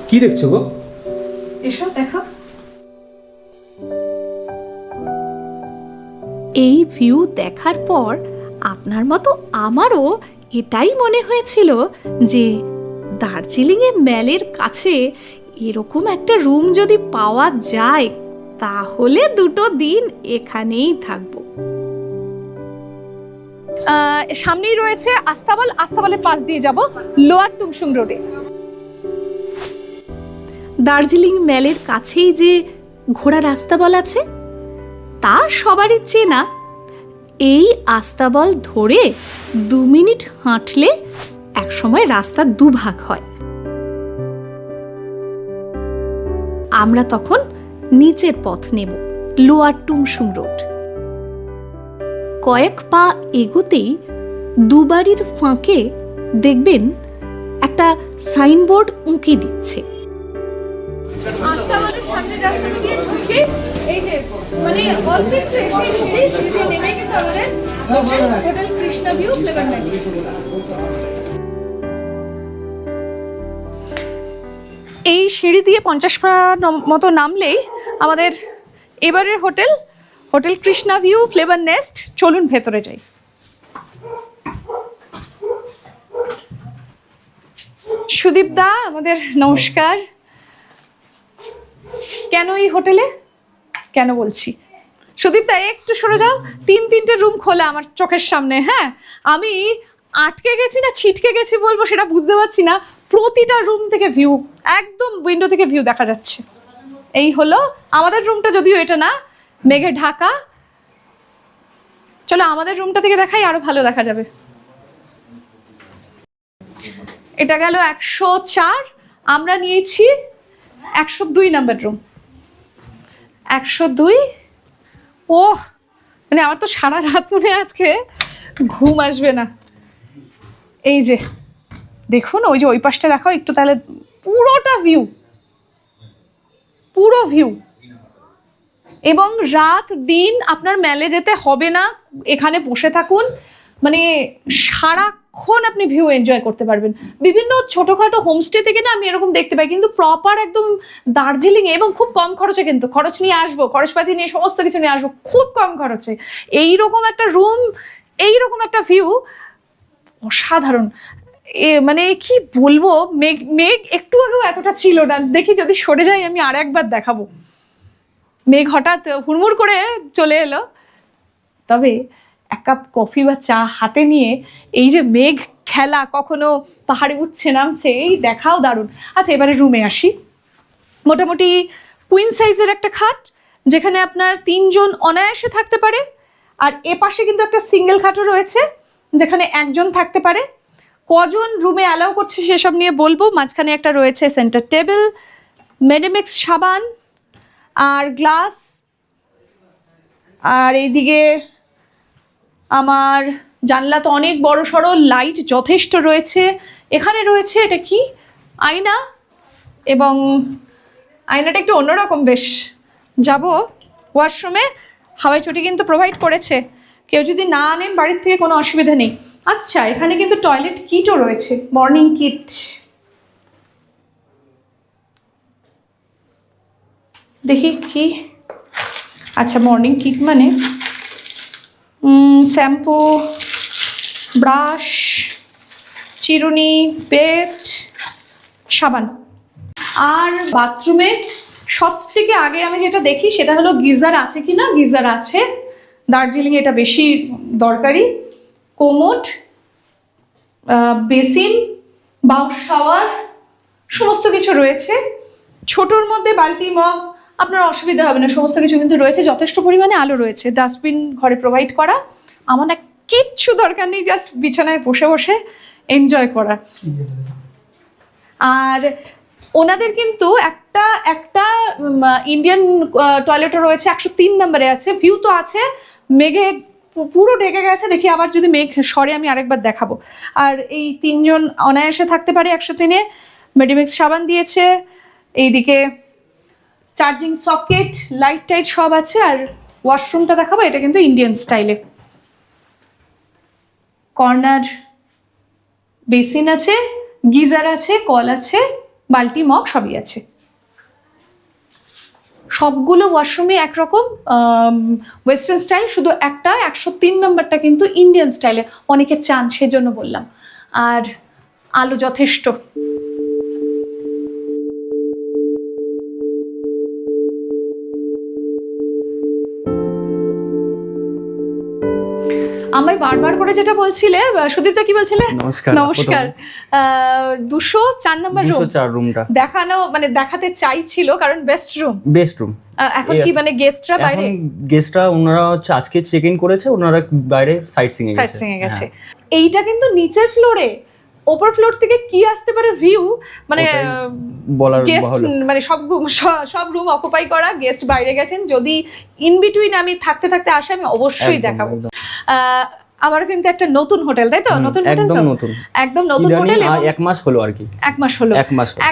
কি দেখছো গো? এসো দেখো। এই ভিউ দেখার পর আপনার মতো আমারও এটাই মনে হয়েছিল যে দার্জিলিংয়ে ম্যালের কাছে এরকম একটা রুম যদি পাওয়া যায় তাহলে 2 দিন এখানেই থাকবো। সামনেই রয়েছে আস্তাবল, আস্তাবলের পাশ দিয়ে যাব লোয়ার টুমসুং রোডে। দার্জিলিং ম্যালের কাছেই যে ঘোড়ার আস্তাবল আছে তা সবারই চেনা। এই আস্তাবল ধরে 2 মিনিট হাঁটলে একসময় রাস্তা দুভাগ হয়। আমরা তখন নিচের পথ নেব, লোয়ার টুমসুং রোড। কয়েক পা এগোতেই দুবাড়ির ফাঁকে দেখবেন একটা সাইনবোর্ড উঁকি দিচ্ছে। আস্তাবলের সামনে রাস্তা দিয়ে ঢুকে এই যে মানে অল্প একটু এসে সিঁড়ি দিয়ে নেমে কিন্তু আমাদের hotel Krishna view flavour nest. এই সিঁড়ি দিয়ে 50 পা মতো নামলেই আমাদের এবারের hotel Krishna view flavour nest. চলুন ভেতরে যাই। সুদীপ দা আমাদের নমস্কার। কেন এই হোটেলে কেন বলছি, সুদীপ দা একটু সরে যাও। 3-3টে রুম খোলা আমার চোখের সামনে। হ্যাঁ, আমি আটকে গেছি না ছিটকে গেছি বলবো সেটা বুঝতে পারছি না। প্রতিটা রুম থেকে ভিউ, একদম উইন্ডো থেকে ভিউ দেখা যাচ্ছে। এই হলো আমাদের রুমটা, যদিও এটা না, মেঘে ঢাকা। চলো আমাদের রুমটা থেকে দেখাই, আরো ভালো দেখা যাবে। এটা গেল 104, আমরা নিয়েছি 102 নাম্বার রুম। 102। ওহ, মানে আমার তো সারা রাত মনে আজকে ঘুম আসবে না। এই যে দেখুন, ওই যে ওই পাশটা দেখাও একটু, তাহলে পুরোটা ভিউ, পুরো ভিউ। এবং রাত দিন আপনার মেলে যেতে হবে না, এখানে বসে থাকুন, মানে সারাক্ষণ আপনি ভিউ এনজয় করতে পারবেন। বিভিন্ন ছোটখাটো হোমস্টে থেকে না আমি এরকম দেখতে পাই, কিন্তু প্রপার একদম দার্জিলিংয়ে এবং খুব কম খরচে, কিন্তু খরচ নিয়ে আসবো, খরচপাতি নিয়ে সমস্ত কিছু নিয়ে আসবো, খুব কম খরচে এইরকম একটা রুম, এইরকম একটা ভিউ অসাধারণ। মানে কি বলবো, মেঘ একটু আগেও এতটা ছিল না। দেখি যদি সরে যাই আমি আর একবার দেখাবো। মেঘ হঠাৎ হুড়মুড় করে চলে এলো, তবে 1 কাপ কফি বা চা হাতে নিয়ে এই যে মেঘ খেলা, কখনো পাহাড়ে উঠছে নামছে, এই দেখাও দারুণ। আচ্ছা, এবারে রুমে আসি। মোটামুটি কুইন সাইজের একটা খাট, যেখানে আপনার 3 জন অনায়াসে থাকতে পারে। আর এ পাশে কিন্তু একটা সিঙ্গেল খাটও রয়েছে, যেখানে 1 জন থাকতে পারে। কজন রুমে অ্যালাউ করছে সেসব নিয়ে বলবো। মাঝখানে একটা রয়েছে সেন্টার টেবিল, মেডিমিক্স সাবান আর গ্লাস। আর এইদিকে আমার জানলা তো অনেক বড় সড়ো, লাইট যথেষ্ট রয়েছে। এখানে রয়েছে এটা কি, আয়না, এবং আয়নাটা একটু অন্যরকম বেশ। যাব ওয়াশরুমে, হাওয়াই চটি কিন্তু প্রোভাইড করেছে, কেউ যদি না আনেন বাড়ির থেকে কোনো অসুবিধা নেই। আচ্ছা, এখানে কিন্তু টয়লেট কিটও রয়েছে, মর্নিং কিট। দেখি কি, আচ্ছা মর্নিং কিট মানে শ্যাম্পু, ব্রাশ, চিরুনি, পেস্ট, সাবান। আর বাথরুমে সব থেকে আগে আমি যেটা দেখি সেটা হলো গিজার আছে কি না। গিজার আছে, দার্জিলিং এটা বেশি দরকারি। কোমোড, বেসিন, বাউস শাওয়ার, সমস্ত কিছু রয়েছে। ছোটোর মধ্যে বালতি, মগ, আপনার অসুবিধা হবে না, সমস্ত কিছু কিন্তু রয়েছে। যথেষ্ট পরিমাণে আলো রয়েছে, ডাস্টবিন ঘরে প্রোভাইড করা। আমার না কিচ্ছু দরকার নেই, জাস্ট বিছানায় বসে বসে এনজয় করা। আর ওনাদের কিন্তু একটা ইন্ডিয়ান টয়লেটও রয়েছে, 103 নম্বরে আছে। ভিউ তো আছে, মেঘে পুরো ঢেকে গেছে। দেখি আবার যদি মেঘ সরে আমি আরেকবার দেখাবো। আর এই 3 জন অনায়াসে থাকতে পারে 103-এ। মেডিমিক্স সাবান দিয়েছে, এইদিকে চার্জিং সকেট, লাইট টাইট সব আছে। আর ওয়াশরুমটা দেখাবো, এটা কিন্তু ইন্ডিয়ান স্টাইলে। কর্নার বেসিন আছে, গিজার আছে, কল আছে, বালতি মগ সবই আছে। সবগুলো ওয়াশরুমে একরকম ওয়েস্টার্ন স্টাইল, শুধু একটা 103 নম্বরটা কিন্তু ইন্ডিয়ান স্টাইলে অনেকে চান, সেজন্য বললাম। আর আলো যথেষ্ট। আমায় বারবার করে যেটা বলছিলে, সুদীপ্তা কি বলছিলে? নমস্কার। নমস্কার। 204 নম্বর রুম 204 রুমটা দেখানো, মানে দেখাতে চাইছিল কারণ বেস্ট রুম। এখন কি মানে গেস্টরা বাইরে? এখন গেস্টরা ওনারা হচ্ছে আজকে চেক ইন করেছে, ওনারা বাইরে সাইট সিং এ গেছে। এইটা কিন্তু নিচের ফ্লোরে, ওপর ফ্লোর থেকে কি আসতে পারে ভিউ, মানে বলার গেস্ট মানে সব রুম অকুপাই করা, গেস্ট বাইরে গেছেন। যদি ইন বিটুইন আমি থাকতে আসে আমি অবশ্যই দেখাবো। আবার কিন্তু একটা নতুন হোটেল, তাই তো? নতুন হোটেল, একদম নতুন হোটেল। এবং 1 মাস হলো আর কি, 1 মাস হলো।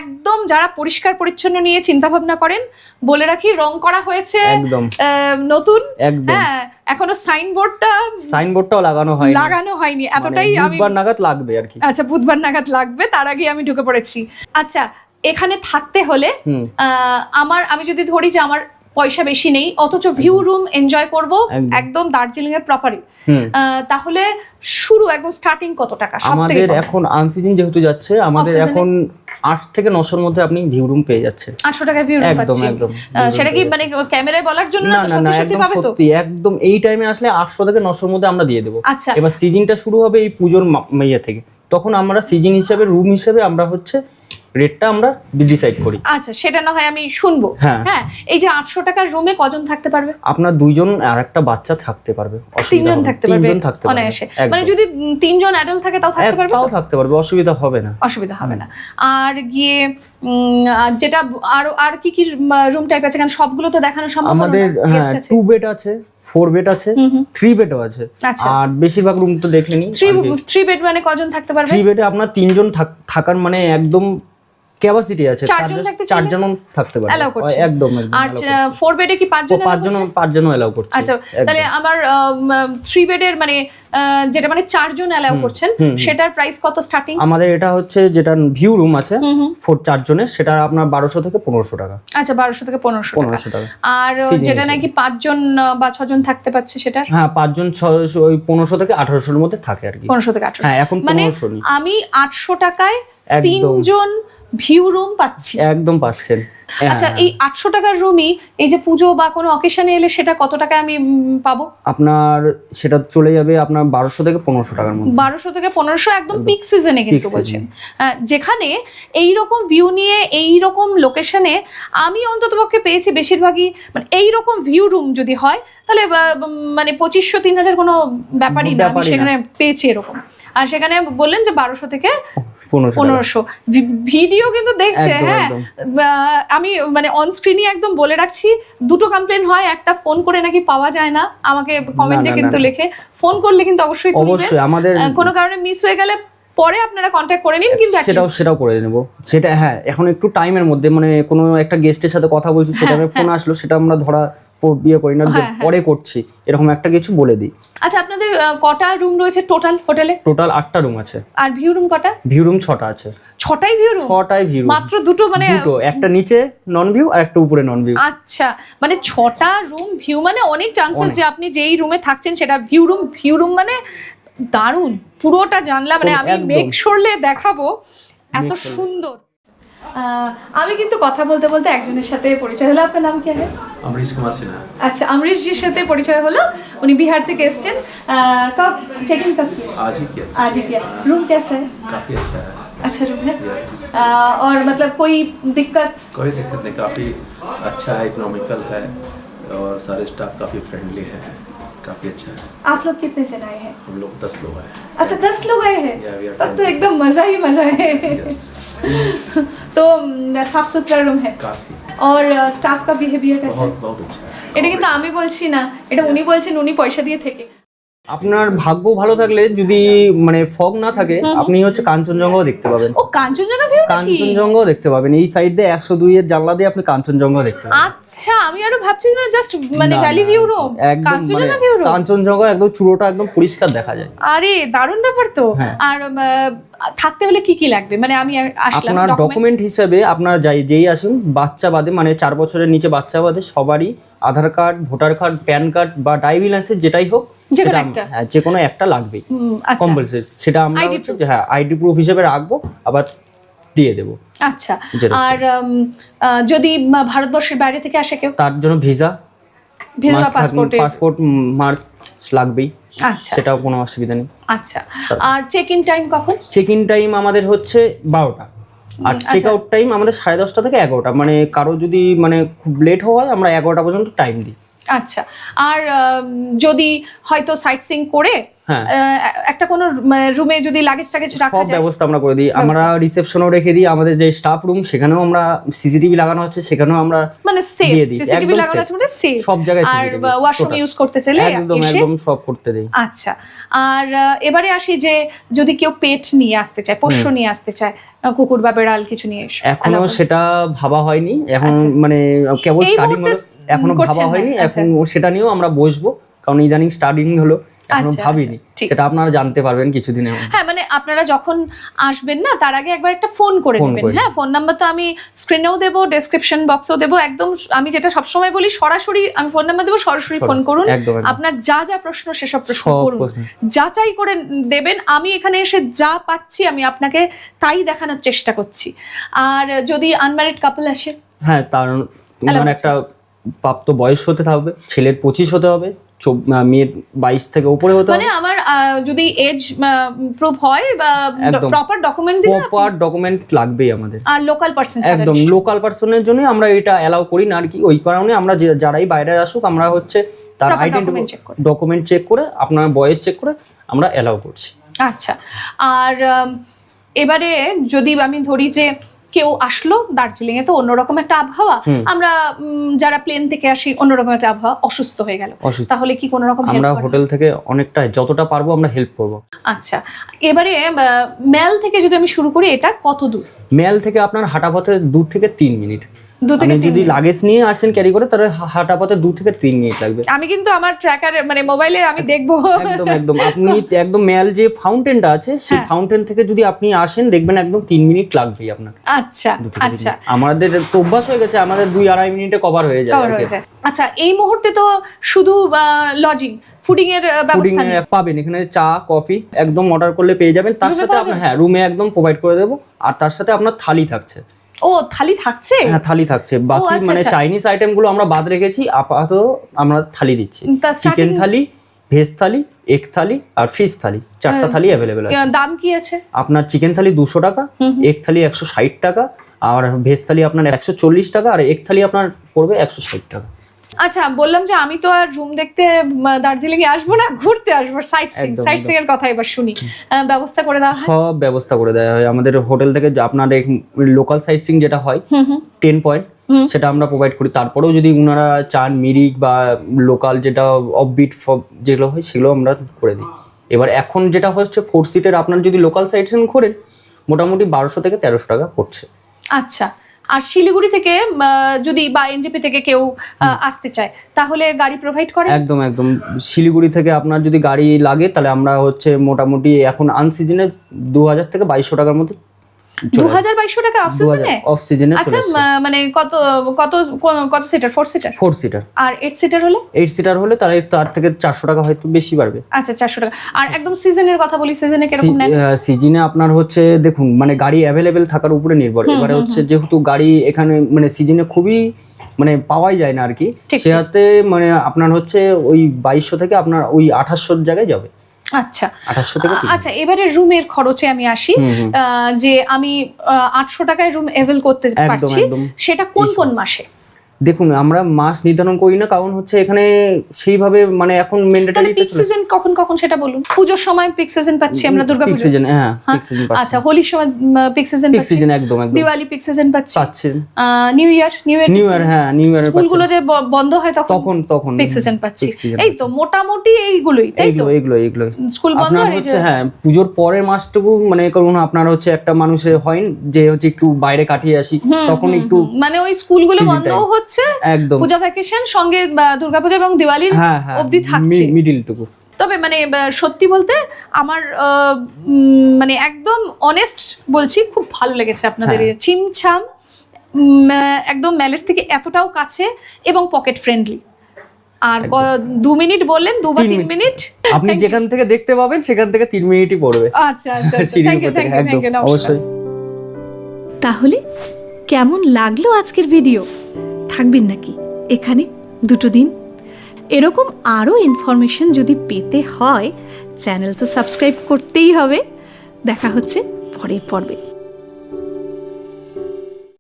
একদম যারা পরিষ্কার পরিচ্ছন্ন নিয়ে চিন্তা ভাবনা করেন, বলে রাখি রং করা হয়েছে একদম নতুন। একদম। হ্যাঁ, এখনো সাইনবোর্ডটাও লাগানো হয়নি, এতটাই। আমি বুধবার নাগাদ লাগবে আর কি। আচ্ছা, বুধবার নাগাদ লাগবে, তার আগে আমি ঢুকে পড়েছি। আচ্ছা, এখানে থাকতে হলে আমি যদি ধরি যে আমার পয়সা বেশি নেই, অথচ ভিউ রুম এনজয় করব একদম দার্জিলিং এর প্রপারলি, তাহলে শুরু একদম স্টার্টিং কত টাকা? আমাদের এখন আনসিজন যেহেতু যাচ্ছে, আমাদের এখন 8 থেকে 900 মধ্যে আপনি ভিউ রুম পেয়ে যাচ্ছেন। 800 টাকা ভিউ রুম পাচ্ছেন? একদম। সেটা কি মানে ক্যামেরায় বলার জন্য না? না, একদম সত্যি, একদম এই টাইমে আসলে 800 থেকে 900 মধ্যে আমরা দিয়ে দেবো। আচ্ছা, এবার সিজনটা শুরু হবে এই পুজোর মাইয়া থেকে, তখন আমরা সিজন হিসেবে, রুম হিসেবে আমরা হচ্ছে রেটটা আমরা ডিসাইড করি। আচ্ছা, সেটা না হয় আমি শুনবো। হ্যাঁ, এই যে 800 টাকার রুমে কজন থাকতে পারবে? আপনার 2 জন আর একটা বাচ্চা থাকতে পারবে, 3 জন থাকতে পারবে অনায়াসে। মানে যদি 3 জন অ্যাডাল্ট থাকে তাও থাকতে পারবে? তাও থাকতে পারবে, অসুবিধা হবে না। আর গিয়ে যেটা আর কি রুম টাইপ আছে? কারণ সবগুলো তো দেখানো সম্ভব না। আমাদের 2 বেড আছে, 4 বেড আছে, 3 বেডও আছে। আর বেশিরভাগ রুম তো দেখলেনি। 3 বেড মানে কজন থাকতে পারবে? 3 বেডে আপনার 3 জন থাকার মানে একদম ক্যাপাসিটি আছে। 4 জন থাকতে পারবে একদম। আর 4 বেডে কি 5 জন এলাও করছে। আচ্ছা, তাহলে আমার 3 বেডের মানে যেটা মানে 4 জন এলাও করছেন, সেটার প্রাইস কত স্টার্টিং? আমাদের এটা হচ্ছে যেটা ভিউ রুম আছে 4 জনের, সেটা আপনার 1200 থেকে 1500 টাকা। আচ্ছা, 1200 থেকে 1500 টাকা। আর যেটা নাকি 5 জন বা 6 জন থাকতে পারছে সেটা? হ্যাঁ, 5 জন 600, ওই 1500 থেকে 1800 এর মধ্যে থাকে আর কি। 1500 থেকে 1800। হ্যাঁ, এখন 1500 নেই। আমি 800 টাকায় 3 জন ভিউ রুম পাচ্ছি। একদম পাচ্ছেন। আচ্ছা, এই 800 টাকার রুমই এই যে পুজো বা কোনো অকেশনে এলে সেটা কত টাকায় আমি পাবো? আপনার সেটা চলে যাবে আপনার 1200 থেকে 1500 টাকার মধ্যে। 1200 থেকে 1500 একদম পিক সিজনে কিন্তু বলছেন, যেখানে এই রকম ভিউ নিয়ে এই রকম লোকেশনে আমি অন্ততপক্ষে পেয়েছি বেশিরভাগই, মানে এই রকম ভিউ রুম যদি হয় তাহলে মানে 2500-3000 কোনো ব্যাপারই না, আমি সেখানে পেয়েছি এরকম। আর সেখানে বললেন যে 1200 থেকে 1500। ভিডিও কিন্তু দেখছে। হ্যাঁ, আমি মানে অন স্ক্রিনই একদম বলে রাখছি, 2টো কমপ্লেন হয়, একটা ফোন করে নাকি পাওয়া যায় না, আমাকে কমেন্টে কিন্তু লেখে। ফোন করলে কিন্তু অবশ্যই আমাদের কোনো কারণে মিস হয়ে গেলে পরে আপনারা কন্ট্যাক্ট করে নিন, কিন্তু সেটাও করে নেব সেটা। হ্যাঁ, এখন একটু টাইমের মধ্যে, মানে কোনো একটা গেস্টের সাথে কথা বলছি, সেটা ফোন আসলো, সেটা আমরা ধরা বিয়ে করি না, যে পরে করছি, এরকম একটা কিছু বলে দিই। আচ্ছা, আপনাদের কটা রুম রয়েছে টোটাল হোটেলে? টোটাল 8টা রুম আছে। আর ভিউ রুম কটা? ভিউ রুম 6টা আছে। 6টাই ভিউ রুম? 6টাই ভিউ রুম, মাত্র 2টো, মানে 2টো, একটা নিচে নন ভিউ আর একটা উপরে নন ভিউ। আচ্ছা, মানে 6টা রুম ভিউ, মানে অনেক চান্সেস যে আপনি যেই রুমে থাকছেন সেটা ভিউ রুম মানে দারুণ। পুরোটা জানলা, মানে আমি মেক শোরলে দেখাবো, এত সুন্দর। আমি কিন্তু কথা বলতে বলতে একজনের সাথে পরিচয় হলো। আপনার নাম কি? अमरीश कुमार सिन्हा। আচ্ছা, অমরিশ জির সাথে পরিচয় হলো, উনি বিহার থেকে এসেছেন। कब चेक इन कब किया? आज ही किया। रूम कैसा है? काफ़ी अच्छा है। अच्छा रूम है। और मतलब कोई दिक्कत? कोई दिक्कत नहीं, काफ़ी अच्छा है, इकोनॉमिकल है, और सारे स्टाफ काफ़ी फ्रेंडली है, काफ़ी अच्छा है। आप लोग कितने जन आए हैं? हम लोग 10 लोग आए हैं। अच्छा, 10 लोग आए हैं, Yeah, तब तो एकदम मज़ा ही मज़ा है। तो साफ सुथरा रूम है काफ़ी, और स्टाफ का बिहेवियर कैसा है? बहुत अच्छा है। এটা কিন্তু আমি বলছি না, এটা উনি বলছেন, উনি পয়সা দিয়ে থেকে। আপনার ভাগ্য ভালো থাকলে যদি মানে ফগ না থাকে আপনি হচ্ছে কাঞ্চনজঙ্ঘাও দেখতে পাবেন। ও কাঞ্চনজঙ্ঘা ভিউ নাকি? কাঞ্চনজঙ্ঘাও দেখতে পাবেন এই সাইড দিয়ে 102 এর জানলা দিয়ে আপনি কাঞ্চনজঙ্ঘাও দেখতে পাবেন। আচ্ছা, আমি আরো ভাবছি জাস্ট মানে না, ভ্যালি না, ভিউ রুম, একদম মানে কাঞ্চনজঙ্ঘা ভিউ রুম। কাঞ্চনজঙ্ঘা একদম চূড়োটা একদম পরিষ্কার দেখা যায়। আরে দারুণ ব্যাপার তো। হ্যাঁ। আর থাকতে হলে কি কি লাগবে? মানে আমি আসলাম, আপনার ডকুমেন্ট হিসেবে আপনার যেই আসুন বাচ্চা বাদে মানে 4 বছরের নিচে বাচ্চা বাদে সবারই Aadhaar card, voter card, PAN card বা ড্রাইভিং লাইসেন্স যেটাই হোক যেকোনো একটা। হ্যাঁ যে কোনো একটা লাগবেই আচ্ছা কম্পালসারি। সেটা আমরা ID হচ্ছে হ্যাঁ আইডি প্রুফ হিসেবে রাখবো, আবার দিয়ে দেবো। আচ্ছা। যেটা- আর যদি ভারতবর্ষের বাইরে থেকে আসে কেউ, তার জন্য ভিসা ভিসা পাসপোর্ট মার্ক লাগবেই, আচ্ছা সেটাও কোনো অসুবিধা নেই। আচ্ছা। আর চেক ইন টাইম কখন? চেক ইন টাইম আমাদের হচ্ছে 12টা, আর চেক আউট টাইম আমাদের 10:30 থেকে 11টা। মানে কারো যদি মানে খুব লেট হয় আমরা 11টা পর্যন্ত টাইম দিই। আচ্ছা। আর যদি হয়তো সাইট সিং করে হ্যাঁ। একটা কোনো রুমে যদি লাগেজ টাগেজ রাখা সব যায়, ব্যবস্থা আমরা করে দিই। আমরা রিসেপশনও রেখে দিই, আমাদের যে স্টাফ রুম সেখানেও আমরা সিসিটিভি লাগানো হচ্ছে সেখানেও আমরা মানে সেফ দিয়ে দিই, সিসিটিভি একদম লাগানো আছে মানে সেফ। সব জায়গায় আর CCTV ওয়াশরুম total। ইউজ করতে চাইলে একদম এসে। একদম সব করতে দেই। আচ্ছা। আর এবারে আসি যে যদি কেউ পেট নিয়ে আসতে চায়, পোষ্য নিয়ে আসতে চায়, কুকুর বা বেড়াল কিছু নিয়ে এসে, এখনো সেটা ভাবা হয়নি, এখন মানে কেবল এই স্টার্টিং হলো, মুহূর্তে এখনো করছেন ভাবা না? হয়নি। আচ্ছা। এখন সেটা নিয়েও আমরা বসবো, কারণ ইদানিং স্টার্টিং হলো, এখনো আচ্ছা, ভাবিনি। আচ্ছা, ঠিক। সেটা আপনারা জানতে পারবেন কিছুদিনের মধ্যে। হ্যাঁ, মানে আপনারা যখন আসবেন না তার আগে একবার একটা ফোন করে ফোন নেবেন। করে হ্যাঁ, ফোন নাম্বার তো আমি স্ক্রিনেও দেবো, ডেসক্রিপশন বক্সেও দেবো। একদম আমি যেটা সবসময় বলি, সরাসরি আমি ফোন নাম্বার দেবো, সরাসরি ফোন করুন। একদম, একদম। আপনার যা যা প্রশ্ন সেসব প্রশ্ন সব করুন, প্রশ্ন। যাচাই করে দেবেন। আমি এখানে এসে যা পাচ্ছি আমি আপনাকে তাই দেখানোর চেষ্টা করছি। আর যদি আনম্যারিড কাপল আসে, হ্যাঁ, তার মানে একটা প্রাপ্ত বয়স হতে হবে, ছেলের 25 হতে হবে, মেয়ের 22 থেকে উপরে হতে হবে। মানে আমার যদি এজ প্রুফ হয় বা একদম। প্রপার ডকুমেন্ট দিলে, প্রপার ডকুমেন্ট লাগবেই আমাদের। আর লোকাল পারসন একদম লোকাল পার্সনের জন্য আমরা এটা অ্যালাউ করি না আর কি। ওই কারণে আমরা যারাই বাইরে আসুক আমরা হচ্ছে তার Proper আইডেন্টি document check করে। ডকুমেন্ট চেক করে আপনার বয়স চেক করে আমরা অ্যালাউ করছি। আচ্ছা। আর এবারে যদি আমি ধরি যে কেউ আসলো দার্জিলিং এ, তো অন্যরকম একটা আবহাওয়া, আমরা যারা প্লেন থেকে আসি অন্যরকম একটা আবহাওয়া, অসুস্থ হয়ে গেল, অসুস্থ। তাহলে কি কোনো রকম আমরা হেল্প? হোটেল থেকে অনেকটা যতটা পারবো আমরা হেল্প করব। আচ্ছা। এবারে মেল থেকে যদি আমি শুরু করি, এটা কত দূর? মেল থেকে আপনার হাঁটা পথে 2 থেকে 3 মিনিট। 2 থেকে আপনি 3 যদি লাগেজ নিয়ে আসেন ক্যারি করে, তাহলে হাঁটা পথে 2 থেকে 3 মিনিট লাগবে। আমি কিন্তু আমার ট্র্যাকার মানে মোবাইলে আমি দেখবো। একদম একদম আপনি একদম মেল যে ফাউন্টেনটা আছে সেই ফাউন্টেন থেকে যদি আপনি আসেন দেখবেন একদম 3 মিনিট লাগবেই আপনার। আচ্ছা 2 থেকে 3 আচ্ছা, মিনিট। আমাদের তো অভ্যাস হয়ে গেছে, আমাদের 2-2.5 মিনিটে কভার হয়ে যায়। কভার হয়ে যায়। আচ্ছা, এই মুহূর্তে তো শুধু লজিং, ফুডিং এর ফুডিং ব্যবস্থা নেই। পাবেন এখানে, চা কফি একদম অর্ডার করলে পেয়ে যাবেন। তার রুমে সাথে পাওয়া আপনার হ্যাঁ রুমে একদম প্রোভাইড করে দেবো, আর তার সাথে আপনার থালি থাকছে। ও, থালি থাকছে? হ্যাঁ থালি থাকছে। বাকি আচ্ছা, মানে আচ্ছা। চাইনিজ আইটেম গুলো আমরা বাদ রেখেছি, আপাতত আমরা থালি দিচ্ছি। তা চিকেন starting- থালি, ভেজ থালি, এগ থালি আর ফিশ থালি, 4টা থালি অ্যাভেলেবেল আছে। দাম কি আছে? আপনার চিকেন থালি 200 টাকা, এগ থালি 160 টাকা, আর ভেজ থালি আপনার 140 টাকা, আর এগ থালি আপনার পড়বে 160 টাকা। আচ্ছা, বললাম যে আমি তো আর রুম দেখতে দার্জিলিং এ আসবো না, ঘুরতে আসবো, সাইট সিং। একদম, সাইট সিং এর কথা এবার শুনি। ব্যবস্থা করে দেওয়া হয়? সব ব্যবস্থা করে দেওয়া হয় আমাদের হোটেল থেকে। আপনার লোকাল সাইট সিং যেটা হয় 10 পয়েন্ট, সেটা আমরা প্রোভাইড করি। তারপরেও যদি ওনারা চান মিরিক বা লোকাল যেটা অফবিট যেগুলো হয় সেগুলো আমরা করে দিই। এবার এখন যেটা হচ্ছে 4 সিটের আপনার যদি লোকাল সাইট সিং করেন মোটামুটি 1200 থেকে 1300 টাকা পড়ছে। আচ্ছা। আর শিলিগুড়ি থেকে যদি বা এনজেপি থেকে কেউ আসতে চায় তাহলে গাড়ি প্রোভাইড করে? একদম একদম। শিলিগুড়ি থেকে আপনার যদি গাড়ি লাগে তাহলে আমরা হচ্ছে মোটামুটি এখন আনসিজনে 2000 থেকে 2200 টাকার মধ্যে 2200 টাকা অফ সিজনে? অফ সিজনে। আচ্ছা, মানে কত কত কত সিটার? 4 সিটার? 4 সিটার। আর 8 সিটার হলে? 8 সিটার হলে তাহলে তার থেকে 400 টাকা হয়তো বেশি বাড়বে। আচ্ছা, 400 টাকা। আর একদম সিজনের কথা বলি, সিজনে কিরকম নেন? সিজনে আপনার হচ্ছে দেখুন মানে গাড়ি অ্যাভেলেবেল থাকার উপরে নির্ভর। এবারে হচ্ছে যেহেতু গাড়ি এখানে মানে সিজনে খুবই মানে পাওয়াই যায় না আর কি, সেহাতে মানে আপনার হচ্ছে ওই 2200 থেকে আপনার ওই 2800 জায়গায় যাবে। আচ্ছা 2800 থেকে। আচ্ছা, এবারে রুমের খরচে আমি আসি। যে আমি 800 টাকায় রুম এভেল করতে পারছি, একদম। সেটা কোন কোন মাসে? দেখুন আমরা মাস নির্ধারণ করি না, কারণ হচ্ছে এখানে সেইভাবে মানে এখন তাহলে মেন্ডেটারি পিক সিজন কখন কখন সেটা বলুন। পুজোর সময় পিক সিজন পাচ্ছি আমরা, দুর্গা পিক পুজো, সিজন, হ্যাঁ পিক সিজন আচ্ছা হোলির সময় পিক সিজন পিক পাচ্ছি, সিজন একদম একদম দিওয়ালি পিক সিজন পাচ্ছি, পাচ্ছেন। নিউ ইয়ার হ্যাঁ নিউ ইয়ার স্কুলগুলো যে বন্ধ হয় তখন তখন পিক সিজন পাচ্ছি। peak season এই তো মোটামুটি এইগুলোই, তাই তো? এইগুলো স্কুল বন্ধ আপনার আর এই যে হচ্ছে হ্যাঁ পুজোর পরের মাসটুকু মানে করুন আপনার হচ্ছে একটা মানুষের হয় যে হচ্ছে একটু বাইরে কাটিয়ে আসি, তখন একটু মানে ওই স্কুলগুলো season বন্ধ time। হচ্ছে, একদম পূজা ভ্যাকেশন সঙ্গে দুর্গাপূজা এবং দিওয়ালির হ্যাঁ হ্যাঁ অবধি থাকছে। মিডিলটুকু। তবে মানে সত্যি বলতে আমার মানে একদম অনেস্ট বলছি, খুব ভালো লেগেছে আপনাদের হ্যাঁ। এই ছিমছাম, একদম ম্যালের থেকে এতটাও কাছে এবং পকেট ফ্রেন্ডলি। আর 2 মিনিট বললেন, 2 বা 3 মিনিট আপনি যেখান থেকে দেখতে পাবেন সেখান থেকে 3 মিনিটই পড়বে। আচ্ছা আচ্ছা, সিঁড়ির থ্যাংক ইউ উপর থেকে, থ্যাংক ইউ একদম অবশ্যই। তাহলে কেমন লাগলো আজকের ভিডিও? থাকবেন নাকি এখানে 2 দিন? এরকম আরও ইনফরমেশন যদি পেতে হয় চ্যানেল তো সাবস্ক্রাইব করতেই হবে। দেখা হচ্ছে পরের পর্বে।